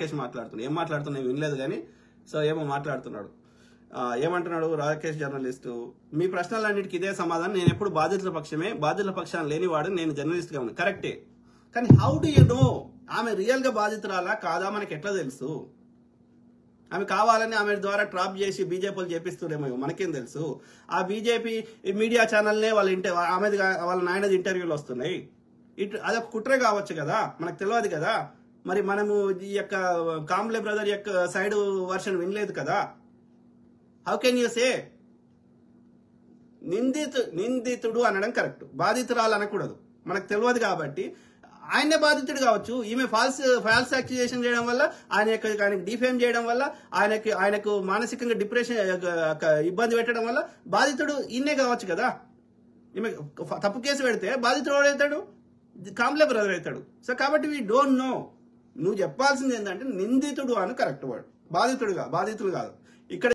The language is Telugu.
రాకేష్ మాట్లాడుతున్నాడు. ఏం మాట్లాడుతున్నా వినలేదు కానీ సో ఏమో మాట్లాడుతున్నాడు. ఏమంటున్నాడు రాకేష్ జర్నలిస్టు, మీ ప్రశ్నలన్నిటికీ ఇదే సమాధానం, నేను ఎప్పుడు బాధితుల పక్షమే, బాధితుల పక్షాన్ని లేనివాడు, నేను జర్నలిస్ట్ గా ఉన్నాను. కరెక్టే, కానీ హౌ డు యూ నో ఆమె రియల్ గా బాధితురాలా కాదా మనకి ఎట్లా తెలుసు? ఆమె కావాలని ఆమె ద్వారా ట్రాప్ చేసి బీజేపీలు చేపిస్తురేమో మనకేం తెలుసు? ఆ బీజేపీ మీడియా ఛానల్నే వాళ్ళ నాయనది ఇంటర్వ్యూలు వస్తున్నాయి. అదొక కుట్రే కావచ్చు కదా, మనకు తెలియదు కదా. మరి మనము ఈ యొక్క కాంబ్లే బ్రదర్ యొక్క సైడ్ వర్షన్ వినలేదు కదా. How can you say? నిందితుడు అనడం కరెక్ట్, బాధితురాలు అనకూడదు. మనకు తెలియదు కాబట్టి ఆయనే బాధితుడు కావచ్చు. ఈమె ఫాల్స్ అక్యూజేషన్ చేయడం వల్ల, ఆయనకు డిఫేమ్ చేయడం వల్ల, ఆయనకు మానసికంగా డిప్రెషన్ ఇబ్బంది పెట్టడం వల్ల బాధితుడు ఈయనే కావచ్చు కదా. ఈమె తప్పు కేసు పెడితే బాధితుడు ఎవడవుతాడు? కాంబ్లే బ్రదర్ అవుతాడు. సో కాబట్టి వీ డోంట్ నో. నువ్వు చెప్పాల్సింది ఏంటంటే నిందితుడు అని కరెక్ట్ వర్డ్, బాధితుడు కాదు. ఇక్కడ